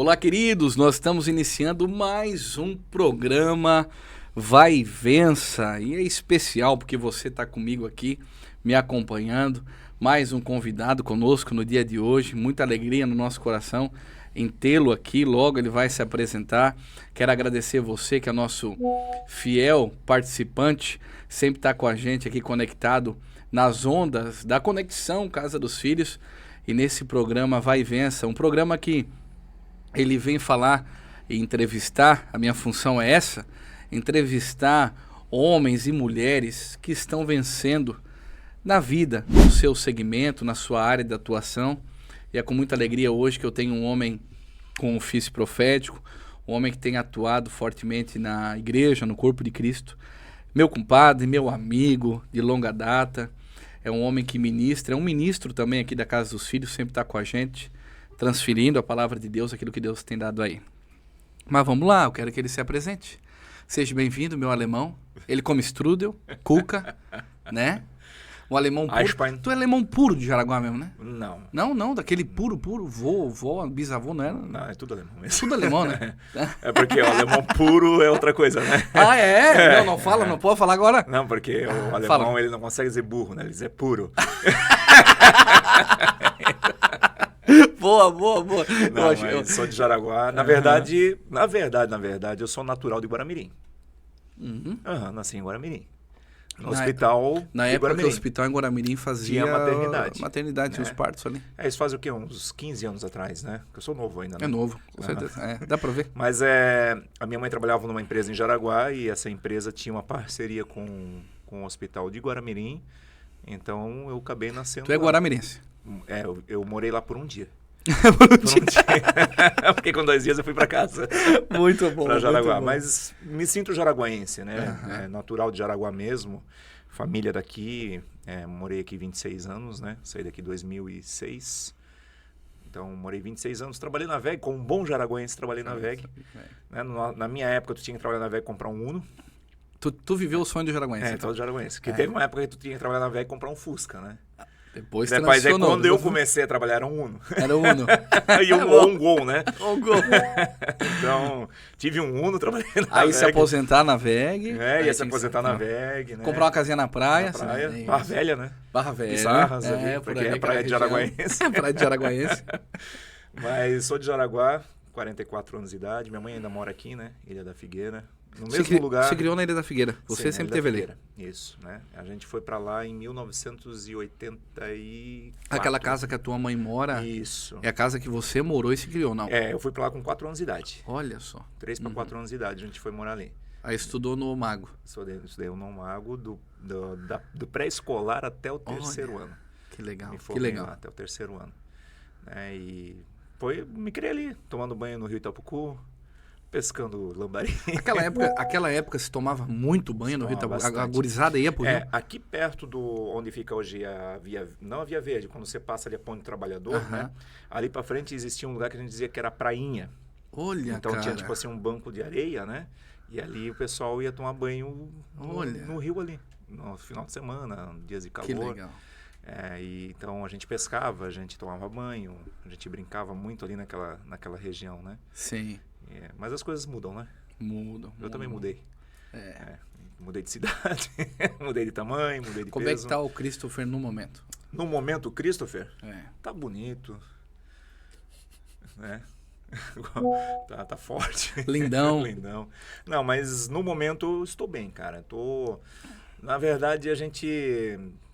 Olá, queridos, nós estamos iniciando mais um programa Vai e Vença, e é especial porque você está comigo aqui, me acompanhando, mais um convidado conosco no dia de hoje, muita alegria no nosso coração em tê-lo aqui, logo ele vai se apresentar. Quero agradecer você que é nosso fiel participante, sempre está com a gente aqui conectado nas ondas da conexão Casa dos Filhos, e nesse programa Vai e Vença, um programa que ele vem falar e entrevistar, a minha função é essa, entrevistar homens e mulheres que estão vencendo na vida, no seu segmento, na sua área de atuação. E é com muita alegria hoje que eu tenho um homem com ofício profético, um homem que tem atuado fortemente na igreja, no corpo de Cristo, meu compadre, meu amigo de longa data, é um homem que ministra, é um ministro também aqui da Casa dos Filhos, sempre está com a gente, transferindo a palavra de Deus, aquilo que Deus tem dado aí. Mas vamos lá, eu quero que ele se apresente. Seja bem-vindo, meu alemão. Ele come strudel, cuca, né? O alemão puro. Einstein. Tu é alemão puro de Jaraguá mesmo, né? Não. Não, daquele puro, vó, bisavô, não era? Não, é tudo alemão mesmo. Tudo alemão, né? É porque o alemão puro é outra coisa, né? Ah, é? Não fala, não pode falar agora? Não, porque o alemão, Fala. ele não consegue dizer burro, né? Ele diz puro. Boa. Não, mas sou de Jaraguá. Na verdade, eu sou natural de Guaramirim. Nasci em Guaramirim. No hospital Na de época que o Guaramirim. hospital em Guaramirim fazia Tinha maternidade. Maternidade, tinha É. os partos ali. Isso faz o quê? Uns 15 anos atrás, né? Porque eu sou novo ainda, né? É novo, com certeza. É, dá pra ver. Mas a minha mãe trabalhava numa empresa em Jaraguá e essa empresa tinha uma parceria com o hospital de Guaramirim. Então eu acabei nascendo Tu é lá. guaramirense. Eu morei lá por um dia. Por um dia. Fiquei com 2 dias e fui para casa. Muito bom. Para Jaraguá. muito bom. Mas me sinto jaraguense, né? É natural de Jaraguá mesmo. Família daqui. Morei aqui 26 anos, né? Saí daqui em 2006. Então, morei 26 anos. Trabalhei na VEG. Como um bom jaraguense, trabalhei na VEG. Né? Na minha época, tu tinha que trabalhar na VEG e comprar um Uno. Tu viveu o sonho do jaraguense. Todo jaraguense. Porque teve uma época que tu tinha que trabalhar na VEG e comprar um Fusca, né? Depois Depois transicionou. quando eu comecei a trabalhar, era um Uno. Era o Uno. E um Gol, né? Um Gol. Então, tive um Uno, trabalhei na Aí VEG. se aposentar na VEG. Ia se aposentar na VEG, né? Comprar uma casinha na praia. Na praia. assim, né? Barra Velha, né? Barra Velha. Pissarras ali, por porque ali, é praia de aquela Jaraguaense. região. Praia de Jaraguaense. Mas sou de Jaraguá, 44 anos de idade. Minha mãe ainda mora aqui, né? Ilha da Figueira. No mesmo lugar. Você criou na Ilha da Figueira. Você Sim, na sempre Ilha da teve ali. Figueira. Isso, né? A gente foi pra lá em 1984. Aquela casa que a tua mãe mora Isso. é a casa que você morou e se criou, não? Eu fui pra lá com 4 anos de idade. Olha só. 3 para 4 anos de idade, a gente foi morar ali. Aí estudou no Mago. Estudei no Mago do pré-escolar até o terceiro ano. Que legal, Me que formei legal. lá até o terceiro ano. E me criei ali, tomando banho no Rio Itapucu, pescando lambari. Aquela época se tomava muito banho no Rio Tomava Itapucu. A bastante. gurizada ia pro Rio. Aqui perto onde fica hoje não a Via Verde, quando você passa ali a Ponte do Trabalhador, né? Ali pra frente existia um lugar que a gente dizia que era prainha. Olha, Então cara. tinha tipo assim um banco de areia, né? E ali o pessoal ia tomar banho no rio ali, no final de semana, dias de calor. Que legal. Então a gente pescava, a gente tomava banho, a gente brincava muito ali naquela região, né? Sim. Mas as coisas mudam, né? Mudam. Eu também mudei. Mudei de cidade, mudei de tamanho, mudei de Como peso. é que tá o Christopher no momento? No momento, o Christopher Tá tá bonito, né? tá forte. Lindão. Lindão. Não, mas no momento eu estou bem, cara. Na verdade,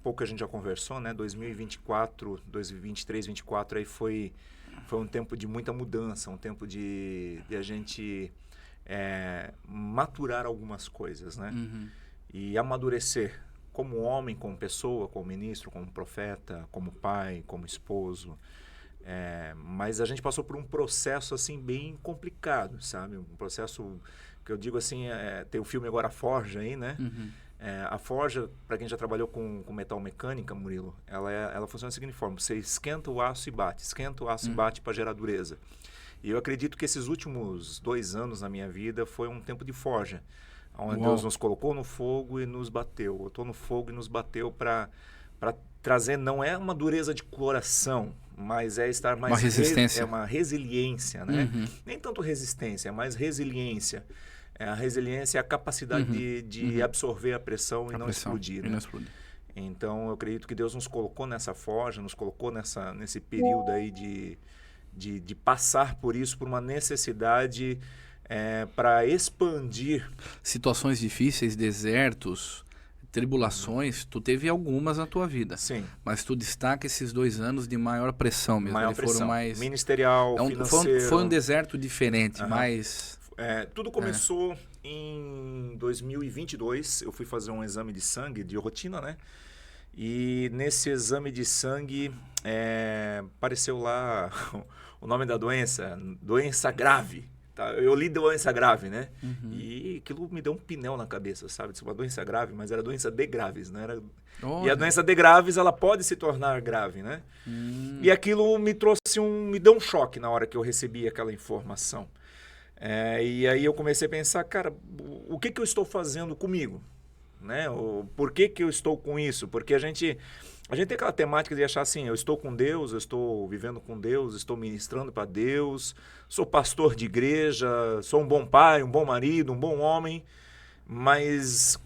pouco a gente já conversou, né? 2024, 2023, 2024 aí foi um tempo de muita mudança, um tempo de a gente maturar algumas coisas, né? E amadurecer como homem, como pessoa, como ministro, como profeta, como pai, como esposo. Mas a gente passou por um processo assim bem complicado, sabe? Um processo que eu digo assim, tem o filme agora A Forja aí, né? A forja, para quem já trabalhou com metal mecânica, Murilo, ela funciona da seguinte forma: você esquenta o aço e bate para gerar dureza. E eu acredito que esses últimos 2 anos na minha vida foi um tempo de forja, onde Deus nos colocou no fogo e nos bateu. Botou no fogo e nos bateu para trazer, não é uma dureza de coração, mas é estar mais... Uma resistência. É uma resiliência, né? Uhum. Nem tanto resistência, mas resiliência. A resiliência é a capacidade de absorver a pressão e não explodir. Né? Então, eu acredito que Deus nos colocou nessa forja, nos colocou nesse período aí de passar por isso, por uma necessidade para expandir. Situações difíceis, desertos, tribulações, tu teve algumas na tua vida. Sim. Mas tu destaca esses 2 anos de maior pressão mesmo. Maior pressão. Foram mais... Ministerial, financeiro. Foi um deserto diferente, mas... Tudo começou em 2022. Eu fui fazer um exame de sangue, de rotina, né? E nesse exame de sangue apareceu lá o nome da doença grave. Tá? Eu li doença grave, né? Uhum. E aquilo me deu um pinel na cabeça, sabe? Uma doença grave, mas era doença de graves, né? E a doença de graves, ela pode se tornar grave, né? E aquilo me deu um choque na hora que eu recebi aquela informação. E aí eu comecei a pensar, cara, o que eu estou fazendo comigo? Né? Por que eu estou com isso? Porque a gente tem aquela temática de achar assim, eu estou com Deus, eu estou vivendo com Deus, estou ministrando para Deus, sou pastor de igreja, sou um bom pai, um bom marido, um bom homem, mas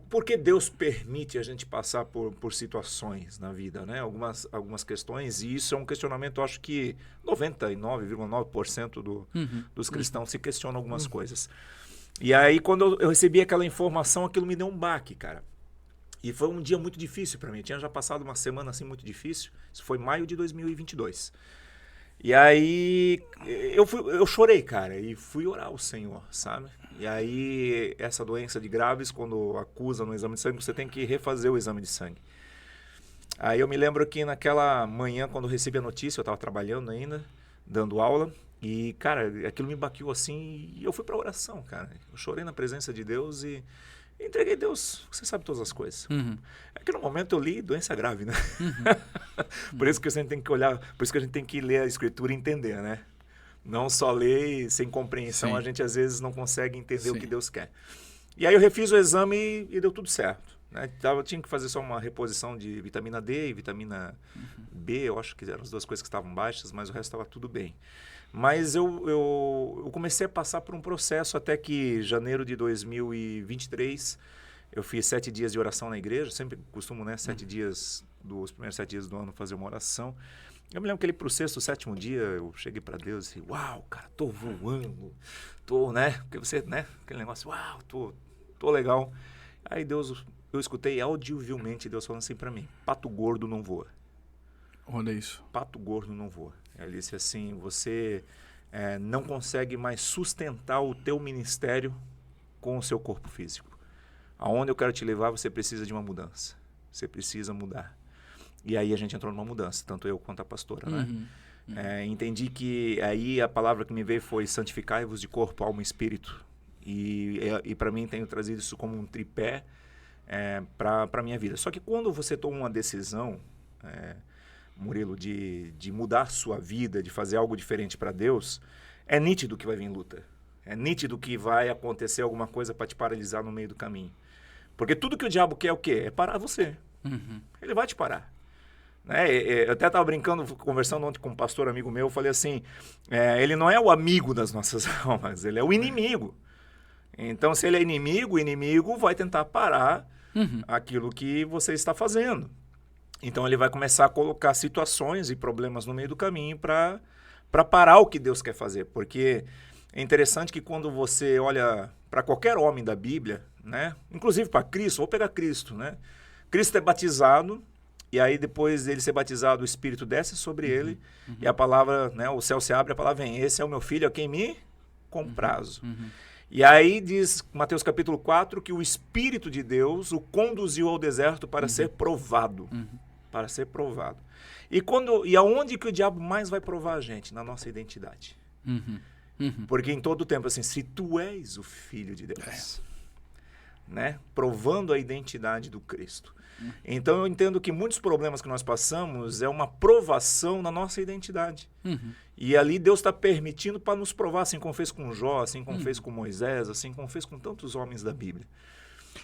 por que Deus permite a gente passar por situações na vida, né? Algumas questões, e isso é um questionamento, eu acho que 99,9% dos cristãos se questionam algumas coisas. E aí, quando eu recebi aquela informação, aquilo me deu um baque, cara. E foi um dia muito difícil para mim. Eu tinha já passado uma semana assim muito difícil. Isso foi maio de 2022. E aí, eu chorei, cara, e fui orar ao Senhor, sabe? E aí, essa doença de graves, quando acusa no exame de sangue, você tem que refazer o exame de sangue. Aí eu me lembro que naquela manhã, quando eu recebi a notícia, eu estava trabalhando ainda, dando aula. E, cara, aquilo me baqueou assim e eu fui pra oração, cara. Eu chorei na presença de Deus e entreguei a Deus. Você sabe todas as coisas. É que no momento eu li doença grave, né? Por isso que você tem que olhar, por isso que a gente tem que ler a Escritura e entender, né? Não só ler sem compreensão, Sim. A gente às vezes não consegue entender Sim. o que Deus quer. E aí eu refiz o exame e deu tudo certo. Né? Eu tinha que fazer só uma reposição de vitamina D e vitamina B, eu acho que eram as 2 coisas que estavam baixas, mas o resto estava tudo bem. Mas eu comecei a passar por um processo até que janeiro de 2023 eu fiz 7 dias de oração na igreja. Sempre costumo, né, 7 dias, os primeiros 7 dias do ano fazer uma oração. Eu me lembro que pro 6º, 7º dia eu cheguei para Deus e uau, cara, tô voando, né, porque você, né, aquele negócio, uau, tô legal. Aí eu escutei audivelmente Deus falando assim para mim, pato gordo não voa. Olha isso. Pato gordo não voa. Ele disse assim, você não consegue mais sustentar o teu ministério com o seu corpo físico. Aonde eu quero te levar, você precisa de uma mudança. Você precisa mudar. E aí a gente entrou numa mudança, tanto eu quanto a pastora, né? Entendi que aí a palavra que me veio foi santificai-vos de corpo, alma e espírito. E para mim tenho trazido isso como um tripé para a minha vida. Só que quando você toma uma decisão... Murilo, de mudar sua vida, de fazer algo diferente para Deus, é nítido que vai vir luta. É nítido que vai acontecer alguma coisa para te paralisar no meio do caminho. Porque tudo que o diabo quer é o quê? É parar você. Ele vai te parar. Né? Eu até estava brincando, conversando ontem com um pastor amigo meu, eu falei assim, ele não é o amigo das nossas almas, ele é o inimigo. Então, se ele é inimigo, o inimigo vai tentar parar aquilo que você está fazendo. Então, ele vai começar a colocar situações e problemas no meio do caminho para parar o que Deus quer fazer. Porque é interessante que quando você olha para qualquer homem da Bíblia, né? Inclusive para Cristo, vou pegar Cristo, né? Cristo é batizado, e aí depois dele ser batizado, o Espírito desce sobre ele, e a palavra, né? O céu se abre, a palavra vem, esse é o meu filho, a quem me comprazo. E aí diz, Mateus capítulo 4, que o Espírito de Deus o conduziu ao deserto para ser provado. Para ser provado. E aonde que o diabo mais vai provar a gente? Na nossa identidade. Porque em todo tempo, assim, se tu és o Filho de Deus, né? Provando a identidade do Cristo. Então eu entendo que muitos problemas que nós passamos é uma provação na nossa identidade. E ali Deus está permitindo para nos provar, assim como fez com Jó, assim como fez com Moisés, assim como fez com tantos homens da Bíblia.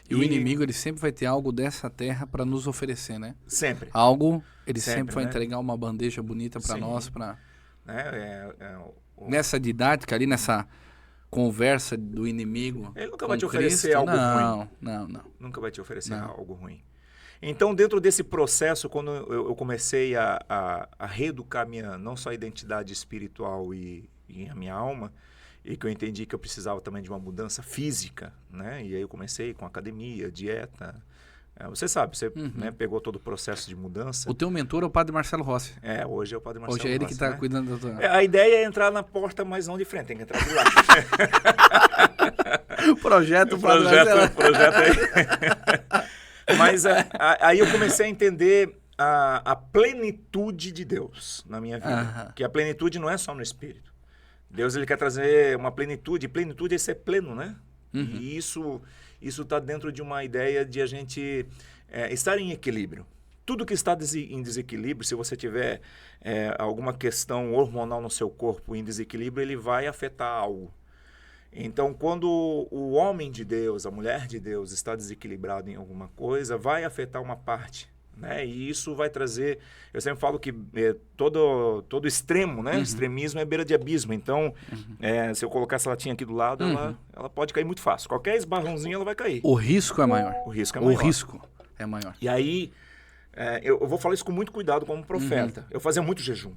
E o inimigo, ele sempre vai ter algo dessa terra para nos oferecer, né? Sempre. Algo, ele sempre vai né? entregar uma bandeja bonita para Sim. nós, para Né? nessa didática ali, nessa conversa do inimigo. Ele nunca vai te com oferecer Cristo, algo ruim. Não. Nunca vai te oferecer Não. algo ruim. Então, dentro desse processo, quando eu comecei a reeducar não só a identidade espiritual e a minha alma, e que eu entendi que eu precisava também de uma mudança física, né? E aí eu comecei com academia, dieta. Você sabe, você né, pegou todo o processo de mudança. O teu mentor é o Padre Marcelo Rossi. Hoje é o Padre Marcelo Hoje é ele Rossi, que está né? cuidando da tua... A ideia é entrar na porta, mas não de frente, tem que entrar de lado. projeto aí. Mas aí eu comecei a entender a plenitude de Deus na minha vida. Que a plenitude não é só no espírito. Deus, ele quer trazer uma plenitude. Plenitude é ser pleno, né? E isso está dentro de uma ideia de a gente estar em equilíbrio. Tudo que está em desequilíbrio, se você tiver alguma questão hormonal no seu corpo em desequilíbrio, ele vai afetar algo. Então, quando o homem de Deus, a mulher de Deus está desequilibrado em alguma coisa, vai afetar uma parte, né? E isso vai trazer... Eu sempre falo que todo extremo, né? Extremismo é beira de abismo. Então, se eu colocar essa latinha aqui do lado, ela pode cair muito fácil. Qualquer esbarrãozinho, ela vai cair. O risco é maior. O risco é maior. O risco é maior. E aí, eu vou falar isso com muito cuidado como profeta. Eu fazia muito jejum.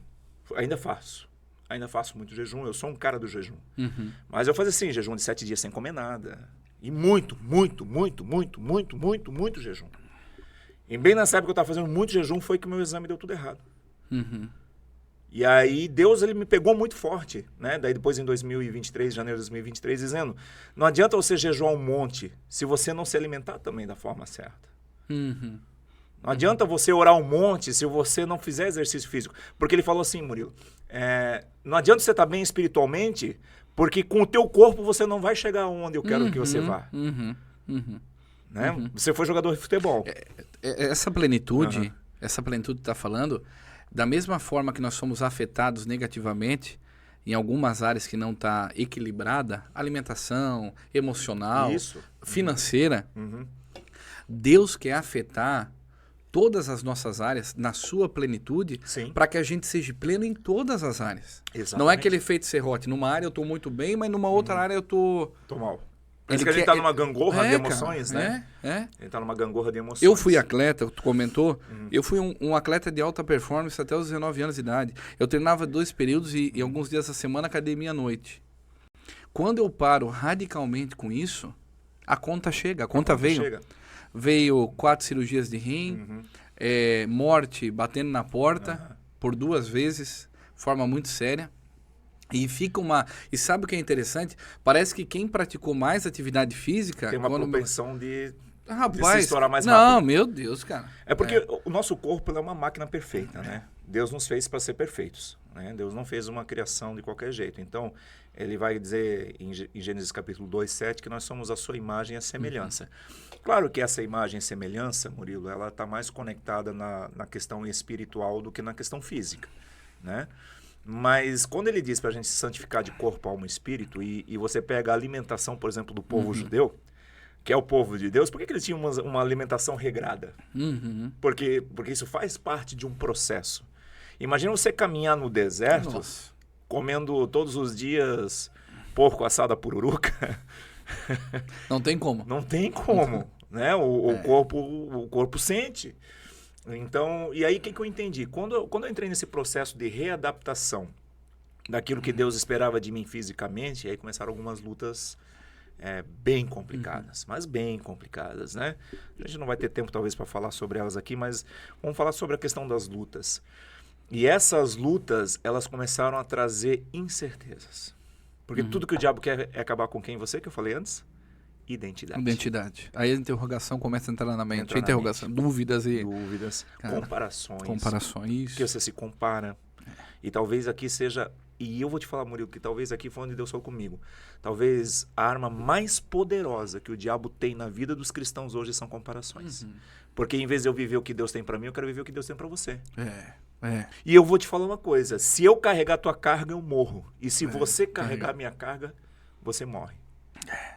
Ainda faço muito jejum, eu sou um cara do jejum. Mas eu fazia assim, jejum de 7 dias sem comer nada. E muito jejum. E bem nessa época que eu estava fazendo muito jejum, foi que o meu exame deu tudo errado. E aí Deus, ele me pegou muito forte, né? Daí depois em 2023, janeiro de 2023, dizendo, não adianta você jejuar um monte se você não se alimentar também da forma certa. Não adianta você orar um monte se você não fizer exercício físico. Porque ele falou assim, Murilo, não adianta você estar bem espiritualmente, porque com o teu corpo você não vai chegar onde eu quero que você vá. Né? Você foi jogador de futebol. Essa plenitude que está falando, da mesma forma que nós somos afetados negativamente em algumas áreas que não está equilibrada, alimentação, emocional, financeira, Deus quer afetar todas as nossas áreas na sua plenitude para que a gente seja pleno em todas as áreas. Exatamente. Não é aquele efeito serrote. Numa área eu estou muito bem, mas numa outra área eu estou... Tô mal. Parece que a gente está numa gangorra de emoções, né? A gente está numa gangorra de emoções. Eu fui atleta, tu comentou, eu fui um atleta de alta performance até os 19 anos de idade. Eu treinava 2 períodos e alguns dias da semana, academia à noite. Quando eu paro radicalmente com isso, a conta chega, a conta veio. Veio 4 cirurgias de rim, morte batendo na porta por 2 vezes, forma muito séria. E fica uma... E sabe o que é interessante? Parece que quem praticou mais atividade física... Tem uma propensão de se estourar mais rápido. Não, meu Deus, cara. É porque o nosso corpo é uma máquina perfeita, né? Deus nos fez para ser perfeitos, né? Deus não fez uma criação de qualquer jeito. Então, ele vai dizer em Gênesis capítulo 2:7 que nós somos a sua imagem e a semelhança. Claro que essa imagem e semelhança, Murilo, ela está mais conectada na questão espiritual do que na questão física, né? Mas quando ele diz para a gente se santificar de corpo, alma e espírito, e você pega a alimentação, por exemplo, do povo judeu, que é o povo de Deus, por que eles tinham uma alimentação regrada? Porque isso faz parte de um processo. Imagina você caminhar no deserto, comendo todos os dias porco assado à pururuca. Não tem como. Não tem como, né? O corpo sente. Então, e aí o que eu entendi? Quando eu entrei nesse processo de readaptação daquilo que Deus esperava de mim fisicamente, aí começaram algumas lutas bem complicadas, mas bem complicadas, né? A gente não vai ter tempo talvez para falar sobre elas aqui, mas vamos falar sobre a questão das lutas. E essas lutas, elas começaram a trazer incertezas. Porque tudo que o diabo quer é acabar com quem você, que eu falei antes? Identidade. Aí a interrogação começa a entrar na mente. Dúvidas e... Cara, comparações. Que você se compara. E talvez aqui seja... E eu vou te falar, Murilo, que talvez aqui foi onde Deus falou comigo. Talvez a arma mais poderosa que o diabo tem na vida dos cristãos hoje são comparações. Porque em vez de eu viver o que Deus tem para mim, eu quero viver o que Deus tem para você. E eu vou te falar uma coisa. Se eu carregar a tua carga, eu morro. E se você carregar a minha carga, você morre.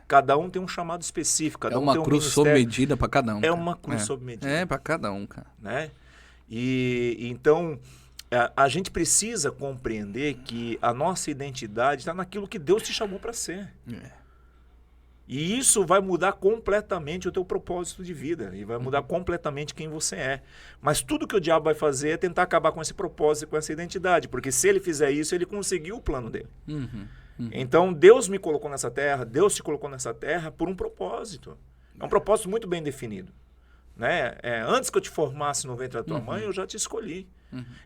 Cada um tem um chamado específico. Cada É uma um tem um cruz sob medida para cada um. É uma cruz sob medida. É, para cada um, cara. Né? E então, a gente precisa compreender que a nossa identidade está naquilo que Deus te chamou para ser. E isso vai mudar completamente o teu propósito de vida. E vai mudar completamente quem você é. Mas tudo que o diabo vai fazer é tentar acabar com esse propósito, com essa identidade. Porque se ele fizer isso, ele conseguiu o plano dele. Então, Deus me colocou nessa terra, Deus te colocou nessa terra por um propósito. É um propósito muito bem definido. Né? Antes que eu te formasse no ventre da tua mãe, eu já te escolhi.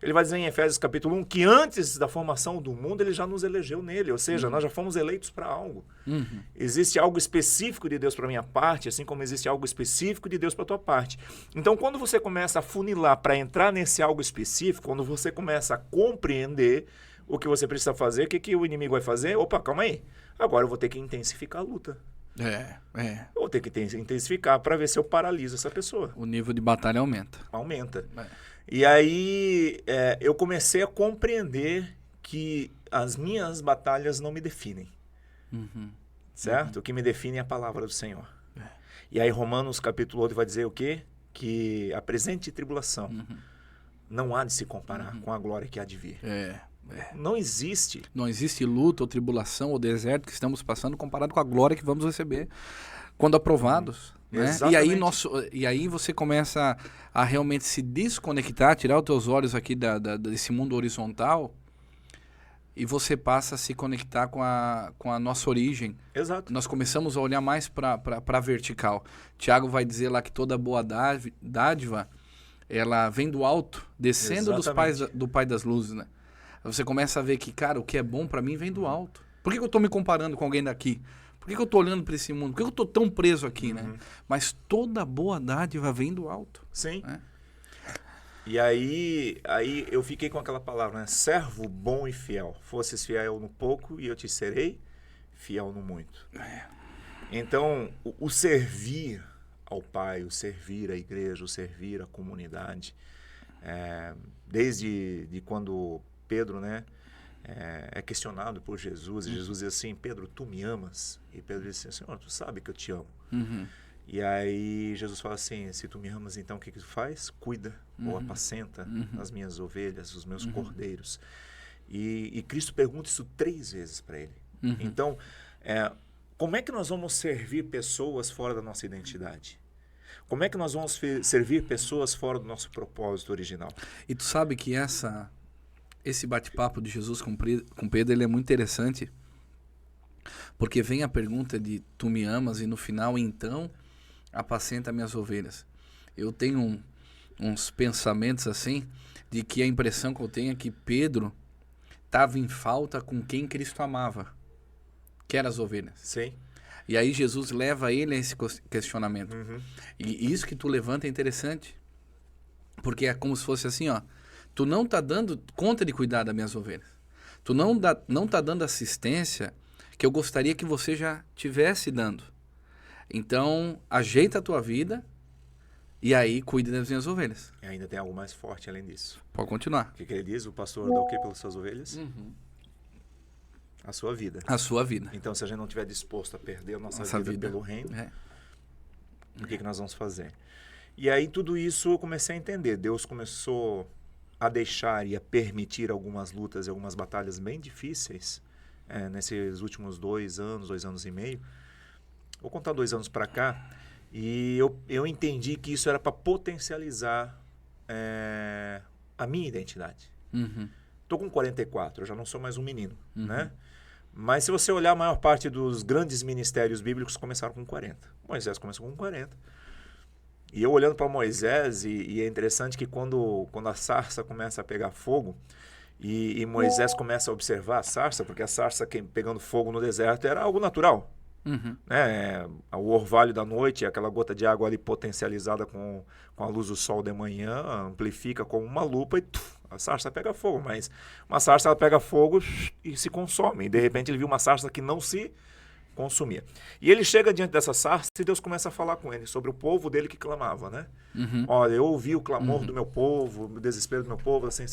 Ele vai dizer em Efésios capítulo 1 que antes da formação do mundo, ele já nos elegeu nele. Ou seja, nós já fomos eleitos para algo. Existe algo específico de Deus para a minha parte, assim como existe algo específico de Deus para a tua parte. Então, quando você começa a funilar para entrar nesse algo específico, quando você começa a compreender o que você precisa fazer, o que o inimigo vai fazer? Opa, calma aí. Agora eu vou ter que intensificar a luta. Eu vou ter que intensificar para ver se eu paraliso essa pessoa. O nível de batalha aumenta. E aí eu comecei a compreender que as minhas batalhas não me definem. Certo? O que me define é a palavra do Senhor. E aí Romanos capítulo 8 vai dizer o quê? Que a presente tribulação não há de se comparar com a glória que há de vir. Não existe. Não existe luta ou tribulação ou deserto que estamos passando comparado com a glória que vamos receber quando aprovados. Né? E aí você começa a realmente se desconectar, tirar os teus olhos aqui desse mundo horizontal e você passa a se conectar com a nossa origem. Exato. Nós começamos a olhar mais para a vertical. Tiago vai dizer lá que toda boa dádiva ela vem do alto, descendo do Pai das Luzes, né? Você começa a ver que, cara, o que é bom pra mim vem do alto. Por que eu tô me comparando com alguém daqui? Por que eu tô olhando pra esse mundo? Por que eu tô tão preso aqui, né? Mas toda boa dádiva vem do alto. Sim. Né? E aí eu fiquei com aquela palavra, né? Servo bom e fiel. Fosses fiel no pouco e eu te serei fiel no muito. Então, o servir ao Pai, o servir à igreja, o servir à comunidade, desde quando Pedro, né, é questionado por Jesus, e Jesus diz assim: Pedro, tu me amas? E Pedro diz assim: Senhor, tu sabe que eu te amo. E aí Jesus fala assim: se tu me amas, então o que tu faz? Cuida ou apacenta as minhas ovelhas, os meus cordeiros. E Cristo pergunta isso 3 vezes para ele. Então, como é que nós vamos servir pessoas fora da nossa identidade? Como é que nós vamos servir pessoas fora do nosso propósito original? E tu sabe que esse bate-papo de Jesus com Pedro, ele é muito interessante, porque vem a pergunta de tu me amas e no final, então, apacenta minhas ovelhas. Eu tenho uns pensamentos assim, de que a impressão que eu tenho é que Pedro estava em falta com quem Cristo amava, que eram as ovelhas. Sim. E aí Jesus leva ele a esse questionamento. E isso que tu levanta é interessante, porque é como se fosse assim, ó, tu não tá dando conta de cuidar das minhas ovelhas. Tu não tá dando assistência que eu gostaria que você já tivesse dando. Então, ajeita a tua vida e aí cuide das minhas ovelhas. E ainda tem algo mais forte além disso. Pode continuar. O que ele diz? O pastor dá o que pelas suas ovelhas? A sua vida. A sua vida. Então, se a gente não estiver disposto a perder a nossa vida pelo reino, o que nós vamos fazer? E aí, tudo isso eu comecei a entender. Deus começou a deixar e a permitir algumas lutas e algumas batalhas bem difíceis nesses últimos 2 anos e meio. Vou contar 2 anos para cá. E eu entendi que isso era para potencializar a minha identidade. Estou com 44, eu já não sou mais um menino, né? Mas se você olhar, a maior parte dos grandes ministérios bíblicos começaram com 40. Moisés começou com 40. E eu olhando para Moisés, e é interessante que quando a sarça começa a pegar fogo, e Moisés começa a observar a sarça, porque a sarça pegando fogo no deserto era algo natural. Né? O orvalho da noite, aquela gota de água ali potencializada com a luz do sol de manhã, amplifica como uma lupa e a sarça pega fogo. Mas uma sarça ela pega fogo e se consome. E de repente ele viu uma sarça que não se consumia. E ele chega diante dessa sarça e Deus começa a falar com ele sobre o povo dele que clamava, né? Olha, eu ouvi o clamor do meu povo, o desespero do meu povo, assim,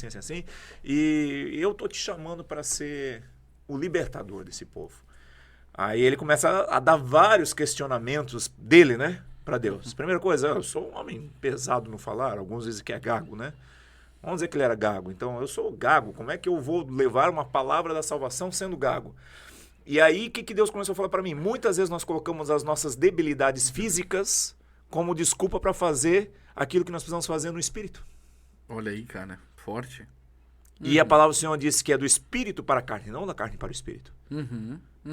e eu tô te chamando para ser o libertador desse povo. Aí ele começa a dar vários questionamentos dele, né? Para Deus. Primeira coisa, eu sou um homem pesado no falar, alguns dizem que é gago, né? Vamos dizer que ele era gago. Então, eu sou gago, como é que eu vou levar uma palavra da salvação sendo gago? E aí, o que Deus começou a falar para mim? Muitas vezes nós colocamos as nossas debilidades físicas como desculpa para fazer aquilo que nós precisamos fazer no espírito. Olha aí, cara, forte. E a palavra do Senhor disse que é do espírito para a carne, não da carne para o espírito.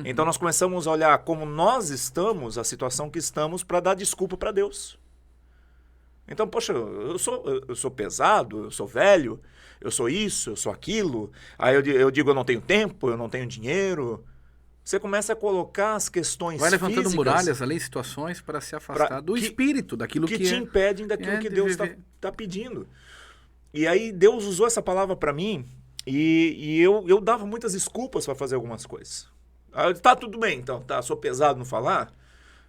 Então nós começamos a olhar como nós estamos, a situação que estamos, para dar desculpa para Deus. Então, poxa, eu sou pesado, eu sou velho, eu sou isso, eu sou aquilo. Aí eu digo, eu não tenho tempo, eu não tenho dinheiro. Você começa a colocar as questões vai levantando físicas, muralhas ali, situações para se afastar do espírito, daquilo que te impedem daquilo que Deus está pedindo. E aí Deus usou essa palavra para mim e eu dava muitas desculpas para fazer algumas coisas. Aí eu disse, tá, tudo bem, então, tá, sou pesado no falar,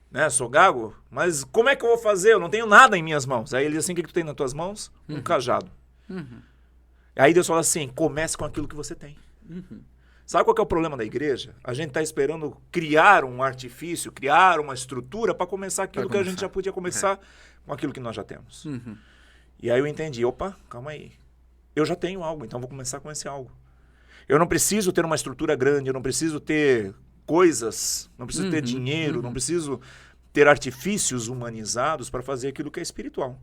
né, sou gago, mas como é que eu vou fazer? Eu não tenho nada em minhas mãos. Aí ele diz assim, o que tu tem nas tuas mãos? Um cajado. Aí Deus fala assim, comece com aquilo que você tem. Sabe qual que é o problema da igreja? A gente está esperando criar um artifício, criar uma estrutura para começar aquilo que a gente já podia começar com aquilo que nós já temos. E aí eu entendi, opa, calma aí. Eu já tenho algo, então vou começar com esse algo. Eu não preciso ter uma estrutura grande, eu não preciso ter coisas, não preciso ter dinheiro, não preciso ter artifícios humanizados para fazer aquilo que é espiritual.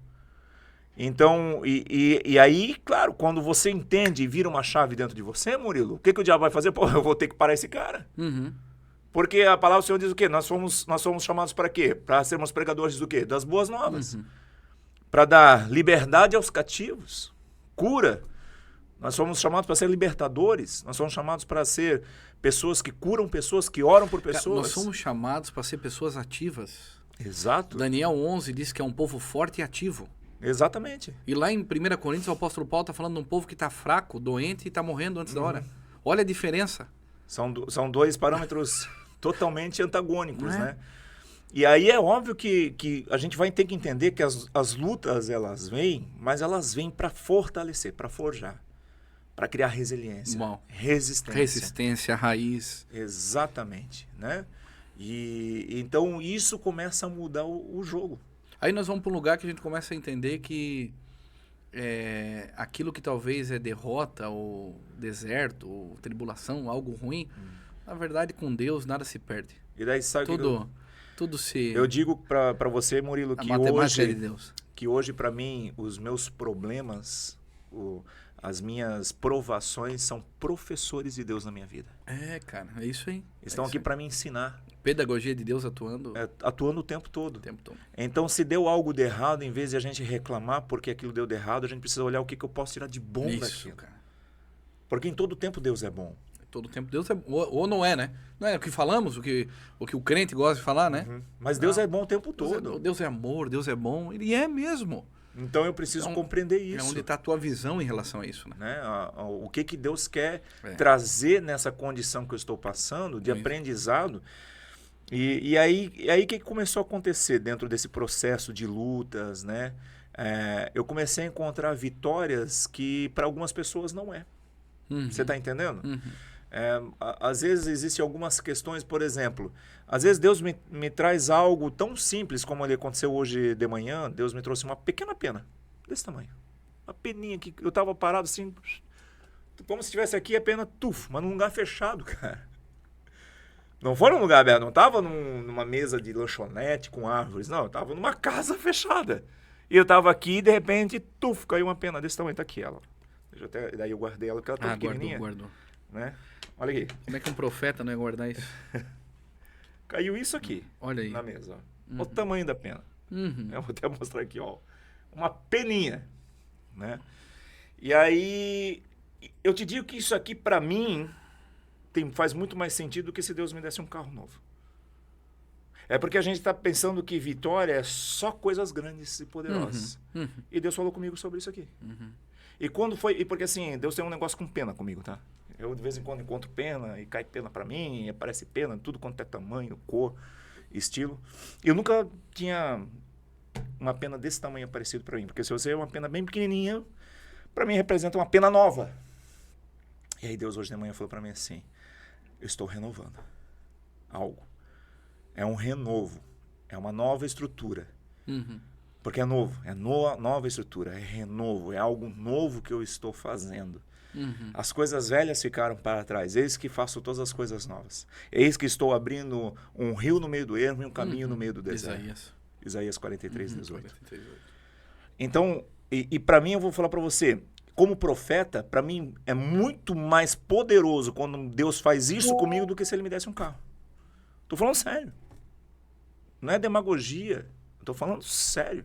Então, e aí, claro, quando você entende e vira uma chave dentro de você, Murilo, o que o diabo vai fazer? Pô, eu vou ter que parar esse cara. Porque a palavra do Senhor diz o quê? Nós somos chamados para quê? Para sermos pregadores do quê? Das boas novas. Para dar liberdade aos cativos, cura. Nós somos chamados para ser libertadores. Nós somos chamados para ser pessoas que curam pessoas, que oram por pessoas. Nós somos chamados para ser pessoas ativas. Exato. Daniel 11 diz que é um povo forte e ativo. Exatamente. E lá em 1 Coríntios, o apóstolo Paulo está falando de um povo que está fraco, doente e está morrendo antes da hora. Olha a diferença. São dois parâmetros totalmente antagônicos, né? E aí é óbvio que a gente vai ter que entender que as lutas, elas vêm, mas elas vêm para fortalecer, para forjar, para criar resiliência, resistência. Resistência, raiz. Exatamente, né? E então isso começa a mudar o jogo. Aí nós vamos para um lugar que a gente começa a entender que aquilo que talvez é derrota, ou deserto, ou tribulação, algo ruim, na verdade com Deus nada se perde. E daí sabe tudo se... Eu digo para você, Murilo, que hoje para mim os meus problemas, as minhas provações são professores de Deus na minha vida. Cara, é isso aí. Estão aqui para me ensinar. Pedagogia de Deus atuando. Atuando o tempo todo. O tempo todo. Então, se deu algo de errado, em vez de a gente reclamar porque aquilo deu de errado, a gente precisa olhar o que eu posso tirar de bom daquilo. Cara. Porque em todo tempo Deus é bom. Todo tempo Deus é bom. Ou não é, né? Não é o que falamos, o que o crente gosta de falar, né? Mas Deus é bom o tempo todo. Deus é amor, Deus é bom. Ele é mesmo. Então eu preciso compreender isso. É onde está a tua visão em relação a isso, né? O que Deus quer trazer nessa condição que eu estou passando, de aprendizado. E aí o que começou a acontecer dentro desse processo de lutas, né? Eu comecei a encontrar vitórias que para algumas pessoas não é. Você está entendendo? Às vezes existem algumas questões, por exemplo, às vezes Deus me traz algo tão simples como ele aconteceu hoje de manhã. Deus me trouxe uma pequena pena, desse tamanho. Uma peninha que eu estava parado assim, como se estivesse aqui a pena, mas num lugar fechado, cara. Não foi num lugar aberto, não estava numa mesa de lanchonete com árvores, não, eu estava numa casa fechada. E eu estava aqui e de repente, caiu uma pena desse tamanho, tá aqui ela. Daí eu guardei ela porque ela tá pequenininha. Guardou. Né? Olha aqui. Como é que um profeta não ia guardar isso? Caiu isso aqui. Olha aí. Na mesa. Olha o tamanho da pena. Eu vou até mostrar aqui, ó. Uma peninha. Né? E aí, eu te digo que isso aqui, para mim, faz muito mais sentido do que se Deus me desse um carro novo. É porque a gente está pensando que vitória é só coisas grandes e poderosas. E Deus falou comigo sobre isso aqui. E quando foi... E porque assim, Deus tem um negócio com pena comigo, tá? Eu de vez em quando encontro pena e cai pena para mim, e aparece pena, tudo quanto é tamanho, cor, estilo. Eu nunca tinha uma pena desse tamanho aparecido para mim, porque se você é uma pena bem pequenininha, para mim representa uma pena nova. E aí Deus hoje de manhã falou para mim assim, eu estou renovando algo. É um renovo. É uma nova estrutura. Uhum. Porque é novo. É nova estrutura. É renovo. É algo novo que eu estou fazendo. Uhum. As coisas velhas ficaram para trás. Eis que faço todas as coisas novas. Eis que estou abrindo um rio no meio do ermo e um caminho no meio do deserto. Isaías 43, 18. 43, 18. Então, e para mim, eu vou falar para você, como profeta, para mim é muito mais poderoso quando Deus faz isso comigo do que se ele me desse um carro. Tô falando sério. Não é demagogia. Tô falando sério.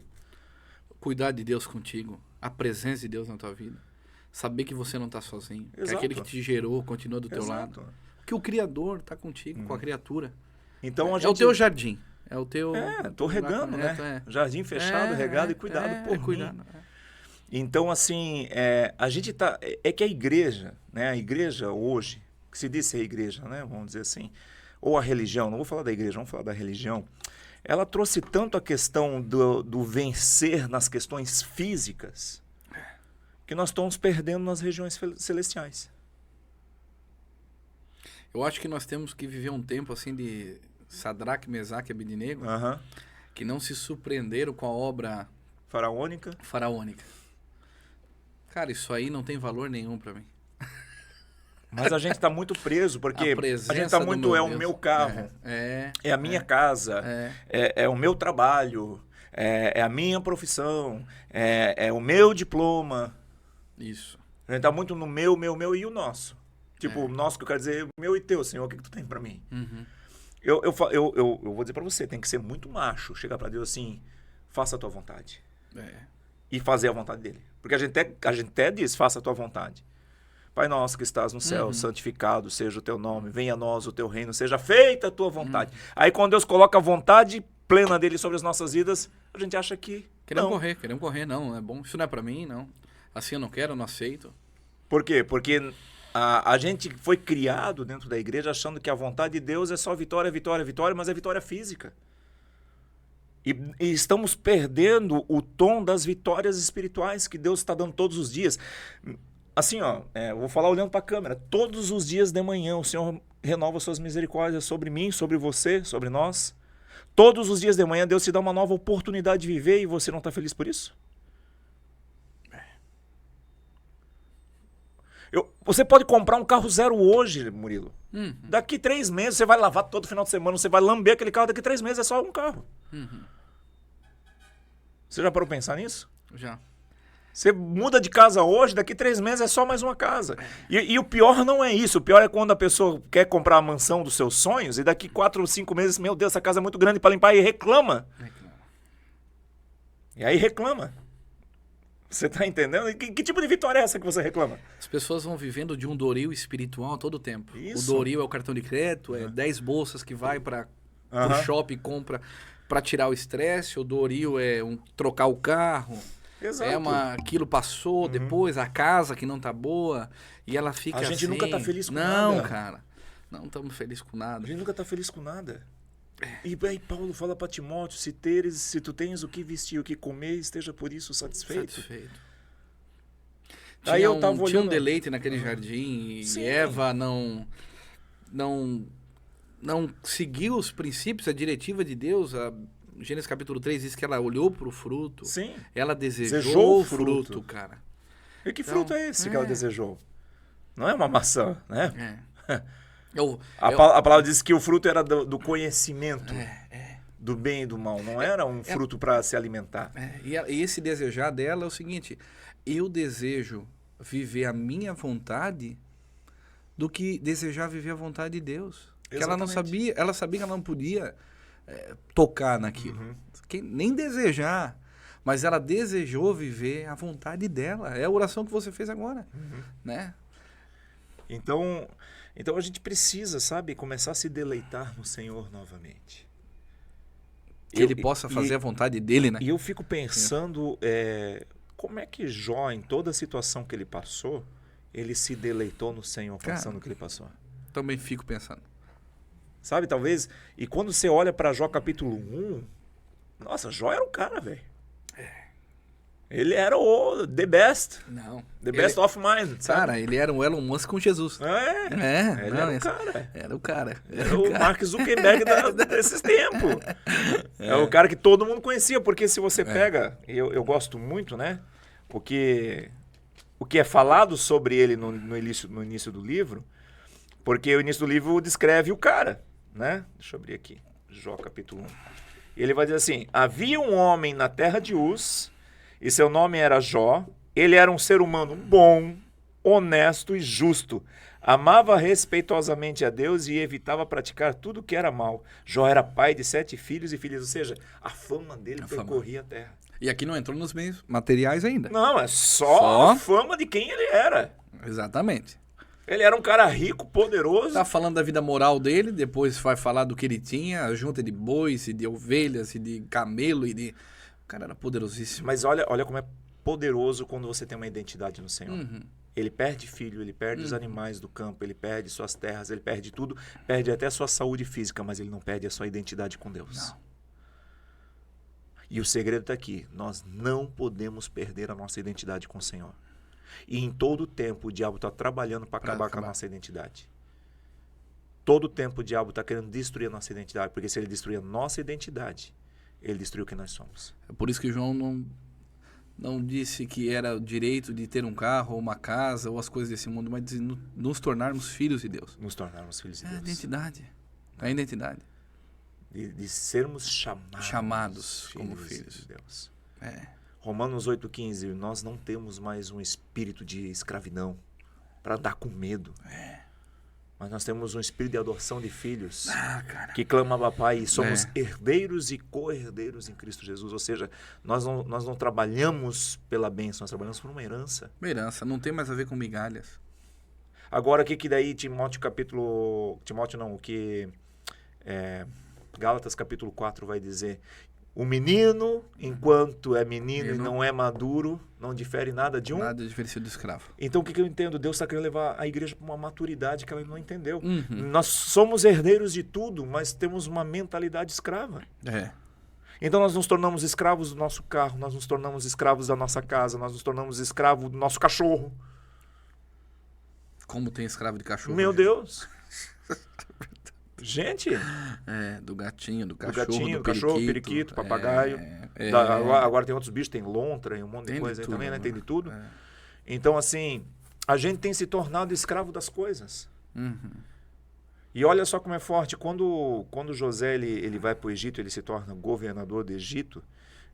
Cuidar de Deus contigo, a presença de Deus na tua vida. Saber que você não está sozinho. Exato. Que aquele que te gerou continua do teu Exato. lado. Que o Criador está contigo, com a criatura. Então, É o teu jardim. É o teu... tô regando, né? Jardim fechado, regado e cuidado por mim. Cuidado, Então, assim, a gente tá... É que a igreja, né? A igreja hoje, que se diz ser igreja, né? Vamos dizer assim, ou a religião, não vou falar da igreja, vamos falar da religião, ela trouxe tanto a questão do vencer nas questões físicas que nós estamos perdendo nas regiões celestiais. Eu acho que nós temos que viver um tempo assim de Sadraque, Mesaque e Abednego, que não se surpreenderam com a obra faraônica. Cara, isso aí não tem valor nenhum para mim. Mas a gente está muito preso, porque a gente está muito... É o meu carro, é a minha casa, é o meu trabalho, é a minha profissão, é o meu diploma. Isso. A gente está muito no meu e o nosso. Tipo, o nosso que eu quero dizer, o meu e teu, Senhor, o que tu tem para mim? Uhum. Eu vou dizer para você, tem que ser muito macho, chegar para Deus assim, faça a tua vontade. E fazer a vontade dele. Porque a gente até diz, faça a tua vontade. Pai nosso que estás no céu, santificado seja o teu nome, venha a nós o teu reino, seja feita a tua vontade. Aí quando Deus coloca a vontade plena dele sobre as nossas vidas, a gente acha que queremos correr, não é bom, isso não é para mim, não. Assim eu não quero, eu não aceito. Por quê? Porque a gente foi criado dentro da igreja achando que a vontade de Deus é só vitória, vitória, vitória, mas é vitória física. E estamos perdendo o tom das vitórias espirituais que Deus está dando todos os dias. Assim, eu vou falar olhando para a câmera. Todos os dias de manhã o Senhor renova suas misericórdias sobre mim, sobre você, sobre nós. Todos os dias de manhã Deus te dá uma nova oportunidade de viver e você não está feliz por isso? Você pode comprar um carro zero hoje, Murilo. Daqui 3 meses, você vai lavar todo final de semana, você vai lamber aquele carro, daqui 3 meses é só um carro. Você já parou pra pensar nisso? Já. Você muda de casa hoje, daqui 3 meses é só mais uma casa. E o pior não é isso. O pior é quando a pessoa quer comprar a mansão dos seus sonhos e daqui 4 ou 5 meses, meu Deus, essa casa é muito grande para limpar e reclama. E aí reclama. Você tá entendendo? Que tipo de vitória é essa que você reclama? As pessoas vão vivendo de um Doril espiritual a todo tempo. Isso. O Doril é o cartão de crédito, é 10 bolsas que vai para o shopping e compra para tirar o estresse. O Doril é trocar o carro. Exato. Aquilo passou, depois a casa que não tá boa e ela fica assim. A gente nunca tá feliz com nada. Não, cara. Não estamos felizes com nada. A gente nunca tá feliz com nada. E aí Paulo fala para Timóteo, se tu tens o que vestir, o que comer, esteja por isso satisfeito. Aí eu tava olhando... Tinha um deleite naquele jardim e Eva não seguiu os princípios, a diretiva de Deus. Gênesis capítulo 3 diz que ela olhou para o fruto. Sim. Ela desejou o fruto, cara. E que fruto é esse que ela desejou? Não é uma maçã, né? A palavra diz que o fruto era do conhecimento do bem e do mal. Não era um fruto para se alimentar. E esse desejar dela é o seguinte: eu desejo viver a minha vontade do que desejar viver a vontade de Deus. Que ela não sabia, ela sabia que ela não podia tocar naquilo. Nem desejar. Mas ela desejou viver a vontade dela. É a oração que você fez agora. Né? Então a gente precisa, sabe, começar a se deleitar no Senhor novamente. Que ele possa fazer a vontade dele, né? E eu fico pensando como é que Jó, em toda a situação que ele passou, ele se deleitou no Senhor passando o que ele passou. Também fico pensando. Sabe, talvez... E quando você olha para Jó capítulo 1, nossa, Jó era um cara, velho. Ele era o the best. Não. The best of mind, sabe? Cara, ele era um Elon Musk com Jesus. Ele não, era o cara. Era o cara. Era o Mark Zuckerberg desses tempos. É o cara que todo mundo conhecia, porque se você pega, eu gosto muito, né? Porque o que é falado sobre ele no início do livro, porque o início do livro descreve o cara, né? Deixa eu abrir aqui, Jó capítulo 1. Ele vai dizer assim, havia um homem na terra de Uz, e seu nome era Jó. Ele era um ser humano bom, honesto e justo. Amava respeitosamente a Deus e evitava praticar tudo que era mal. Jó era pai de 7 filhos e filhas, ou seja, a fama dele percorria a terra. E aqui não entrou nos meios materiais ainda. Não, é só a fama de quem ele era. Exatamente. Ele era um cara rico, poderoso. Tá falando da vida moral dele, depois vai falar do que ele tinha, a junta de bois e de ovelhas e de camelo e de... O cara era poderosíssimo. Mas olha como é poderoso quando você tem uma identidade no Senhor. Ele perde filho, ele perde os animais do campo, ele perde suas terras, ele perde tudo, perde até a sua saúde física, mas ele não perde a sua identidade com Deus. Não. E o segredo está aqui. Nós não podemos perder a nossa identidade com o Senhor. E em todo tempo o diabo está trabalhando para acabar com a nossa identidade. Todo tempo o diabo está querendo destruir a nossa identidade, porque se ele destruir a nossa identidade, ele destruiu quem nós somos. É por isso que João não disse que era o direito de ter um carro, ou uma casa, ou as coisas desse mundo, mas de nos tornarmos filhos de Deus. Nos tornarmos filhos de Deus. É a identidade. A identidade. De sermos chamados como filhos de Deus. É. Romanos 8,15, nós não temos mais um espírito de escravidão para andar com medo. Mas nós temos um espírito de adoção de filhos que clama a Papai e somos herdeiros e co-herdeiros em Cristo Jesus. Ou seja, nós não trabalhamos pela bênção, nós trabalhamos por uma herança. Uma herança, não tem mais a ver com migalhas. Agora, o que daí Gálatas capítulo 4 vai dizer... O menino, enquanto é menino e não é maduro, não difere nada de um... Nada diferencia do escravo. Então, o que eu entendo? Deus está querendo levar a igreja para uma maturidade que ela não entendeu. Nós somos herdeiros de tudo, mas temos uma mentalidade escrava. Então, nós nos tornamos escravos do nosso carro, nós nos tornamos escravos da nossa casa, nós nos tornamos escravos do nosso cachorro. Como tem escravo de cachorro? Meu Deus! Gente! Do gatinho, do cachorro, periquito, papagaio. Agora tem outros bichos, tem lontra e um monte de coisa aí também, né? Tem de tudo. Então, assim, a gente tem se tornado escravo das coisas. E olha só como é forte. Quando José ele vai para o Egito, ele se torna governador do Egito,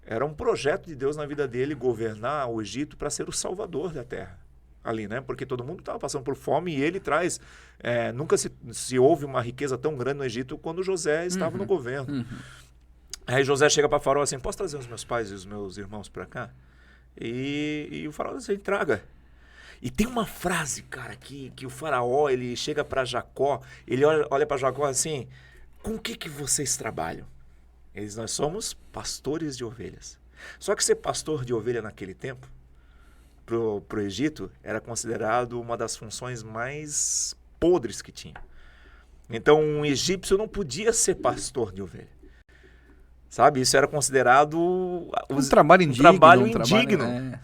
era um projeto de Deus na vida dele governar o Egito para ser o salvador da terra. Ali, né? Porque todo mundo estava passando por fome e ele traz... nunca se houve uma riqueza tão grande no Egito quando José estava no governo. Aí José chega para Faraó assim, posso trazer os meus pais e os meus irmãos para cá? E o Faraó assim, traga. E tem uma frase, cara, que o Faraó, ele chega para Jacó, ele olha para Jacó assim, com o que vocês trabalham? Nós somos pastores de ovelhas. Só que ser pastor de ovelha naquele tempo, pro Egito, era considerado uma das funções mais podres que tinha. Então, um egípcio não podia ser pastor de ovelha. Sabe? Isso era considerado um trabalho indigno.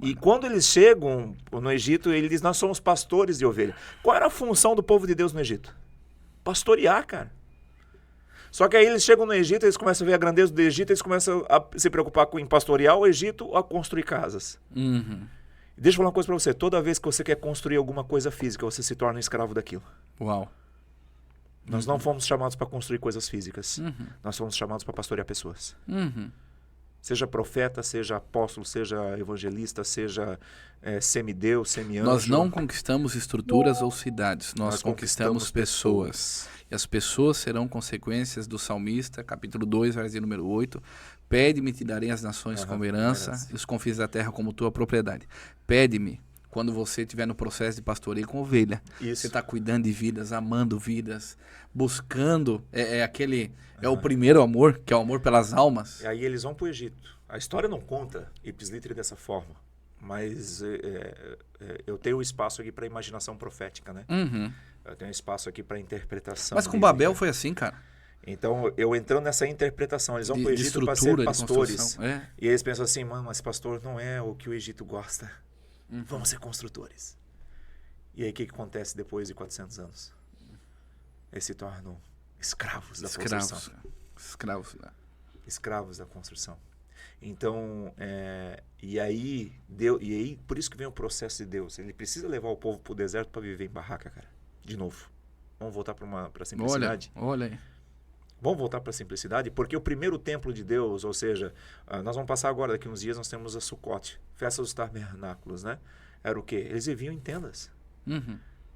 E quando eles chegam no Egito, ele diz, nós somos pastores de ovelha. Qual era a função do povo de Deus no Egito? Pastorear, cara. Só que aí eles chegam no Egito, eles começam a ver a grandeza do Egito, eles começam a se preocupar em pastorear o Egito ou a construir casas. Deixa eu falar uma coisa para você. Toda vez que você quer construir alguma coisa física, você se torna um escravo daquilo. Uau. Nós não fomos chamados para construir coisas físicas. Nós fomos chamados para pastorear pessoas. Seja profeta, seja apóstolo, seja evangelista, seja semideus, semi-anjo. Nós não conquistamos estruturas ou cidades, nós conquistamos pessoas. E as pessoas serão consequências do salmista, capítulo 2, versículo número 8. Pede-me e te darei as nações como herança e os confins da terra como tua propriedade. Pede-me quando você estiver no processo de pastoreio com ovelha. Isso. Você está cuidando de vidas, amando vidas, buscando, é o primeiro amor, que é o amor pelas almas. E aí eles vão para o Egito. A história não conta ipsis literi dessa forma, mas eu tenho espaço aqui para imaginação profética, né? Eu tenho espaço aqui para interpretação. Mas com Babel foi assim, cara. Então, eu entrando nessa interpretação, eles vão para o Egito para ser pastores. E eles pensam assim, mano, mas pastor não é o que o Egito gosta. Vamos ser construtores. E aí, o que acontece depois de 400 anos? Eles se tornam escravos da construção. Escravos da construção. Então, e aí, por isso que vem o processo de Deus. Ele precisa levar o povo para o deserto para viver em barraca, cara. De novo. Vamos voltar para a simplicidade. Olha aí. Vamos voltar para a simplicidade, porque o primeiro templo de Deus, ou seja, nós vamos passar agora, daqui uns dias, nós temos a Sukkot, festa dos tabernáculos, né? Era o quê? Eles viviam em tendas.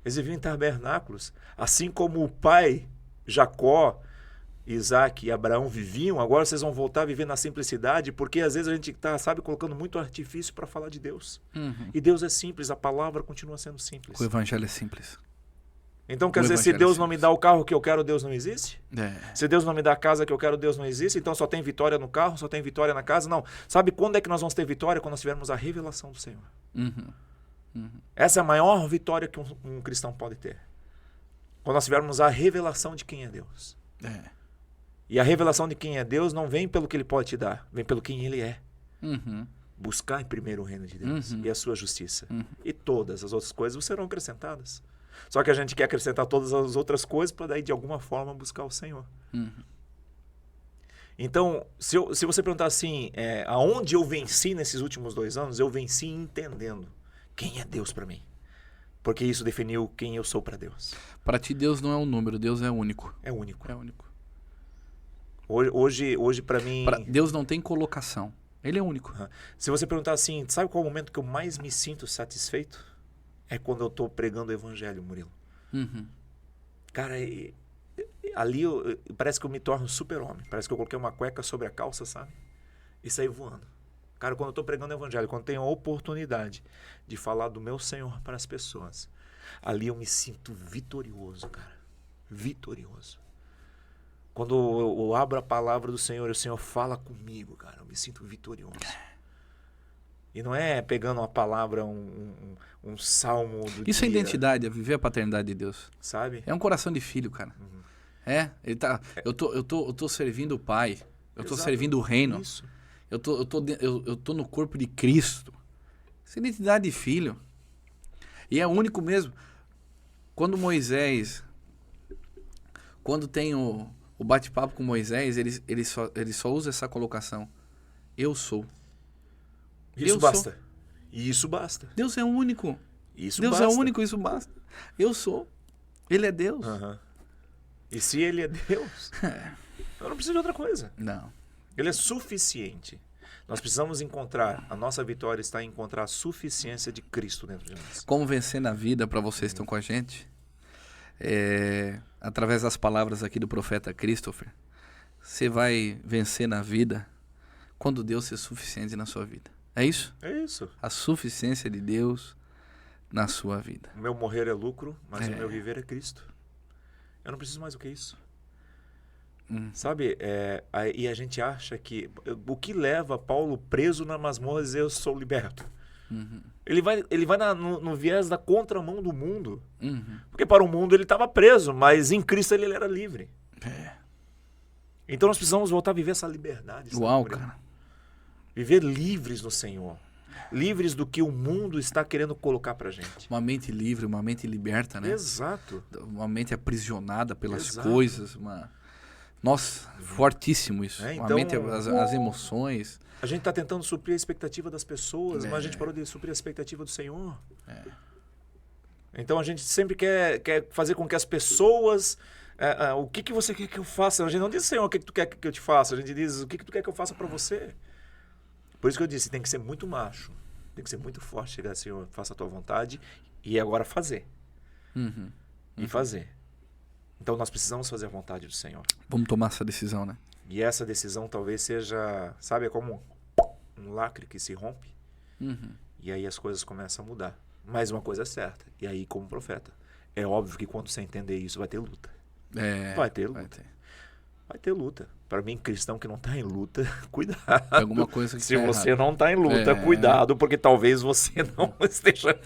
Eles viviam em tabernáculos. Assim como o pai, Jacó, Isaac e Abraão viviam, agora vocês vão voltar a viver na simplicidade, porque às vezes a gente está, colocando muito artifício para falar de Deus. E Deus é simples, a palavra continua sendo simples. O evangelho é simples. Então, quer dizer, se Deus não me dá o carro que eu quero, Deus não existe? Se Deus não me dá a casa que eu quero, Deus não existe? Então só tem vitória no carro, só tem vitória na casa? Não. Sabe quando é que nós vamos ter vitória? Quando nós tivermos a revelação do Senhor. Essa é a maior vitória que um cristão pode ter. Quando nós tivermos a revelação de quem é Deus. E a revelação de quem é Deus não vem pelo que Ele pode te dar, vem pelo quem Ele é. Buscar em primeiro o reino de Deus e a sua justiça. E todas as outras coisas serão acrescentadas. Só que a gente quer acrescentar todas as outras coisas para daí, de alguma forma, buscar o Senhor. Então, se você perguntar assim, aonde eu venci nesses últimos 2 anos, eu venci entendendo quem é Deus para mim. Porque isso definiu quem eu sou para Deus. Para ti, Deus não é um número, Deus é único. É único. É único. Hoje para mim... Deus não tem colocação. Ele é único. Se você perguntar assim, sabe qual é o momento que eu mais me sinto satisfeito? É quando eu estou pregando o evangelho, Murilo. Cara, ali parece que eu me torno super-homem. Parece que eu coloquei uma cueca sobre a calça, sabe? E saí voando. Cara, quando eu estou pregando o evangelho, quando tenho a oportunidade de falar do meu Senhor para as pessoas, ali eu me sinto vitorioso, cara. Vitorioso. Quando eu abro a palavra do Senhor e o Senhor fala comigo, cara, eu me sinto vitorioso. E não é pegando uma palavra, um salmo do Isso dia. É identidade, é viver a paternidade de Deus. Sabe? É um coração de filho, cara. Ele tá... Eu tô servindo o Pai. Eu tô servindo o reino. Isso. Eu tô no corpo de Cristo. Isso é identidade de filho. E é único mesmo. Quando tem o bate-papo com Moisés, ele só usa essa colocação. Eu sou. Isso basta. E isso basta. Deus é único. Deus é único, isso basta. Eu sou. Ele é Deus. E se Ele é Deus, eu não preciso de outra coisa. Não. Ele é suficiente. Nós precisamos a nossa vitória está em encontrar a suficiência de Cristo dentro de nós. Como vencer na vida, para vocês que estão com a gente, através das palavras aqui do profeta Christopher, você vai vencer na vida quando Deus é suficiente na sua vida. É isso? É isso. A suficiência de Deus na sua vida. O meu morrer é lucro, mas o meu viver é Cristo. Eu não preciso mais do que isso. Sabe? E a gente acha que... O que leva Paulo preso na masmorra a dizer eu sou liberto? Ele vai no viés da contramão do mundo. Porque para o mundo ele estava preso, mas em Cristo ele era livre. Então nós precisamos voltar a viver essa liberdade. Uau, cara. Viver livres no Senhor. Livres do que o mundo está querendo colocar pra gente. Uma mente livre, uma mente liberta, né? Exato. Uma mente aprisionada pelas coisas. Nossa, fortíssimo isso. Então, uma mente, as emoções. A gente está tentando suprir a expectativa das pessoas, mas a gente parou de suprir a expectativa do Senhor. Então a gente sempre quer fazer com que as pessoas... o que você quer que eu faça? A gente não diz, Senhor, o que tu quer que eu te faça? A gente diz, o que tu quer que eu faça para você? Por isso que eu disse, tem que ser muito macho, tem que ser muito forte, chegar assim, Senhor, faça a tua vontade e agora fazer. E fazer. Então nós precisamos fazer a vontade do Senhor. Vamos tomar essa decisão, né? E essa decisão talvez seja, sabe, é como um lacre que se rompe e aí as coisas começam a mudar. Mas uma coisa é certa, e aí como profeta, é óbvio que quando você entender isso vai ter luta. Vai ter luta. Vai ter luta. Para mim, cristão que não está em luta, cuidado. Tem alguma coisa que se você não está em luta, cuidado, porque talvez você não esteja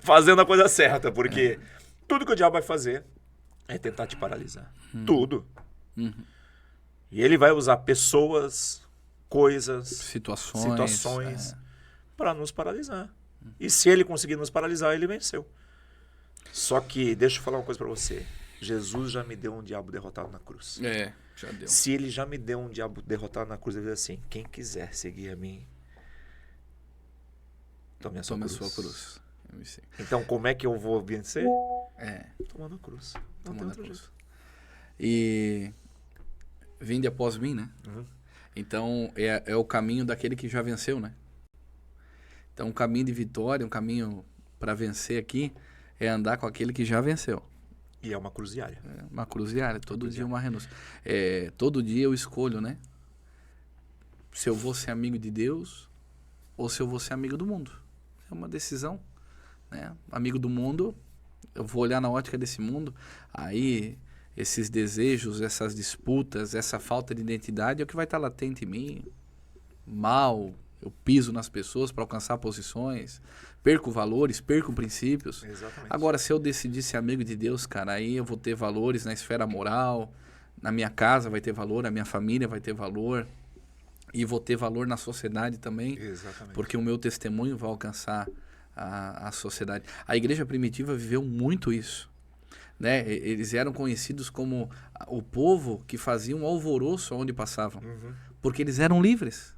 fazendo a coisa certa. Porque tudo que o diabo vai fazer é tentar te paralisar. Tudo. E ele vai usar pessoas, coisas, situações para nos paralisar. E se ele conseguir nos paralisar, ele venceu. Só que, deixa eu falar uma coisa para você. Jesus já me deu um diabo derrotado na cruz. Já deu. Se ele já me deu um diabo derrotado na cruz, ele diz assim, quem quiser seguir a mim, tome a sua cruz. Então, como é que eu vou vencer? Tomando a cruz. Não tem outro jeito. E vinde após mim, né? Então, é o caminho daquele que já venceu, né? Então, um caminho de vitória, um caminho para vencer aqui, é andar com aquele que já venceu. E é uma cruz diária. Uma cruz diária. Todo dia uma renúncia. Todo dia eu escolho, né? Se eu vou ser amigo de Deus ou se eu vou ser amigo do mundo. É uma decisão, né? Amigo do mundo, eu vou olhar na ótica desse mundo, aí esses desejos, essas disputas, essa falta de identidade é o que vai estar latente em mim. Mal, eu piso nas pessoas para alcançar posições, perco valores, perco princípios. Exatamente. Agora, se eu decidir ser amigo de Deus, cara, aí eu vou ter valores na esfera moral, na minha casa vai ter valor, a minha família vai ter valor, e vou ter valor na sociedade também. Exatamente. Porque o meu testemunho vai alcançar a sociedade. A igreja primitiva viveu muito isso, né? Eles eram conhecidos como o povo que fazia um alvoroço onde passavam, porque eles eram livres.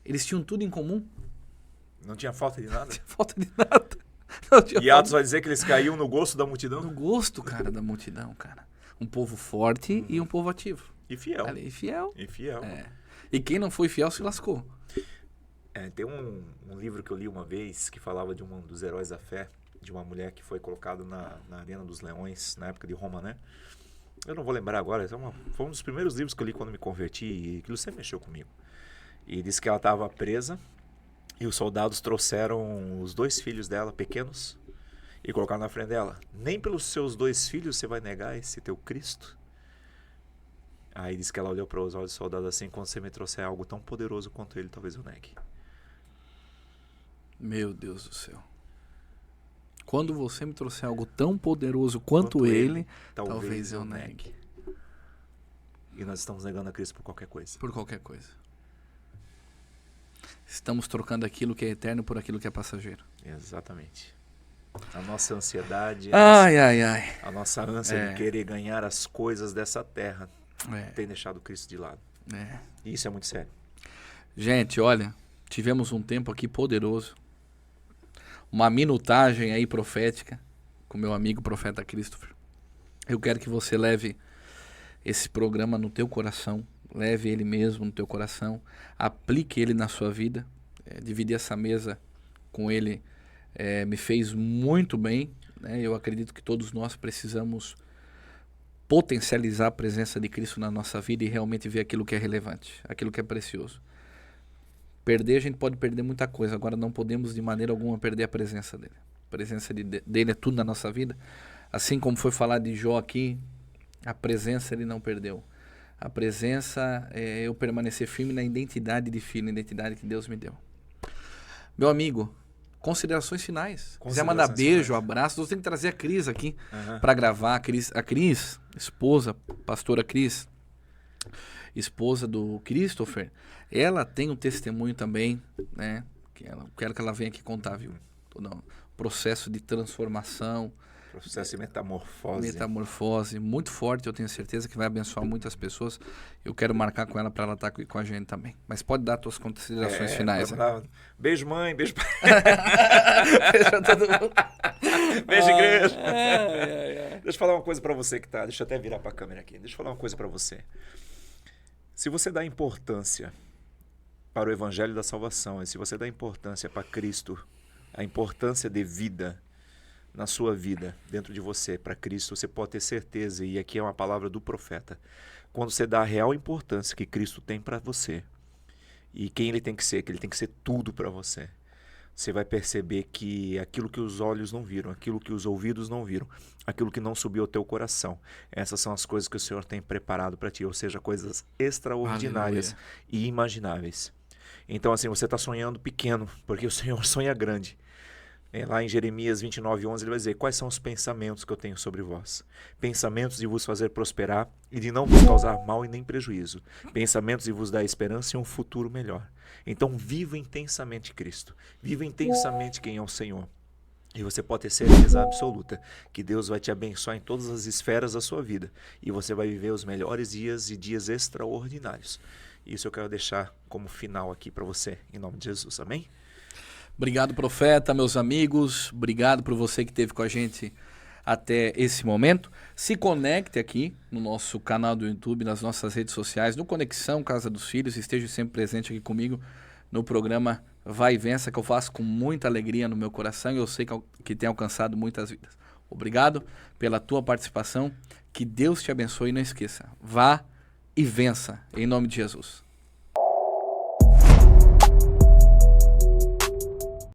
Eles tinham tudo em comum. Não tinha falta de nada. Não tinha falta de nada. E Atos vai dizer que eles caíam no gosto da multidão? No gosto, cara, da multidão, cara. Um povo forte e um povo ativo. E fiel. E fiel. E fiel. E quem não foi fiel se lascou. Tem um livro que eu li uma vez que falava de um dos heróis da fé, de uma mulher que foi colocada na Arena dos Leões, na época de Roma, né? Eu não vou lembrar agora, foi um dos primeiros livros que eu li quando me converti e aquilo sempre mexeu comigo. E disse que ela estava presa e os soldados trouxeram os 2 filhos dela, pequenos, e colocaram na frente dela. Nem pelos seus 2 filhos você vai negar esse teu Cristo? Aí disse que ela olhou para os olhos do soldado assim, quando você me trouxer algo tão poderoso quanto ele, talvez eu negue. Meu Deus do céu. Quando você me trouxer algo tão poderoso quanto ele, talvez eu negue. E nós estamos negando a Cristo por qualquer coisa. Por qualquer coisa. Estamos trocando aquilo que é eterno por aquilo que é passageiro. Exatamente. A nossa ansiedade, a nossa ânsia de querer ganhar as coisas dessa terra tem deixado Cristo de lado. E isso é muito sério. Gente, olha, tivemos um tempo aqui poderoso. Uma minutagem aí profética com meu amigo profeta Christopher. Eu quero que você leve esse programa no teu coração. Leve ele mesmo no teu coração, aplique ele na sua vida. Dividir essa mesa com ele me fez muito bem, né? Eu acredito que todos nós precisamos potencializar a presença de Cristo na nossa vida e realmente ver aquilo que é relevante, aquilo que é precioso. Perder, a gente pode perder muita coisa, agora não podemos de maneira alguma perder a presença dele. A presença dele é tudo na nossa vida. Assim como foi falar de Jó aqui, a presença ele não perdeu. A presença é eu permanecer firme na identidade de filho, na identidade que Deus me deu. Meu amigo, considerações finais. Quiser mandar beijo, abraço, você tem que trazer a Cris aqui para gravar. A Cris, esposa, pastora Cris, esposa do Christopher, ela tem um testemunho também, né? Quero que ela venha aqui contar, viu? Todo um processo de transformação. Processo de metamorfose. Metamorfose, muito forte, eu tenho certeza que vai abençoar muitas pessoas. Eu quero marcar com ela para ela estar aqui com a gente também. Mas pode dar suas considerações finais. Beijo, mãe, beijo, pai. Beijo a todo mundo. Beijo, igreja. Deixa eu falar uma coisa para você que tá. Deixa eu até virar para a câmera aqui. Deixa eu falar uma coisa para você. Se você dá importância para o evangelho da salvação, e se você dá importância para Cristo, a importância de vida na sua vida, dentro de você, para Cristo, você pode ter certeza, e aqui é uma palavra do profeta, quando você dá a real importância que Cristo tem para você, e quem ele tem que ser, que ele tem que ser tudo para você, você vai perceber que aquilo que os olhos não viram, aquilo que os ouvidos não viram, aquilo que não subiu ao teu coração, essas são as coisas que o Senhor tem preparado para ti, ou seja, coisas extraordinárias e imagináveis. Então assim, você está sonhando pequeno, porque o Senhor sonha grande. Lá em Jeremias 29:11, ele vai dizer: quais são os pensamentos que eu tenho sobre vós? Pensamentos de vos fazer prosperar e de não vos causar mal e nem prejuízo. Pensamentos de vos dar esperança e um futuro melhor. Então, viva intensamente Cristo. Viva intensamente quem é o Senhor. E você pode ter certeza absoluta que Deus vai te abençoar em todas as esferas da sua vida. E você vai viver os melhores dias e dias extraordinários. Isso eu quero deixar como final aqui para você, em nome de Jesus. Amém? Obrigado, profeta, meus amigos. Obrigado por você que esteve com a gente até esse momento. Se conecte aqui no nosso canal do YouTube, nas nossas redes sociais, no Conexão Casa dos Filhos. Esteja sempre presente aqui comigo no programa Vai e Vença, que eu faço com muita alegria no meu coração e eu sei que tem alcançado muitas vidas. Obrigado pela tua participação. Que Deus te abençoe e não esqueça. Vá e vença, em nome de Jesus.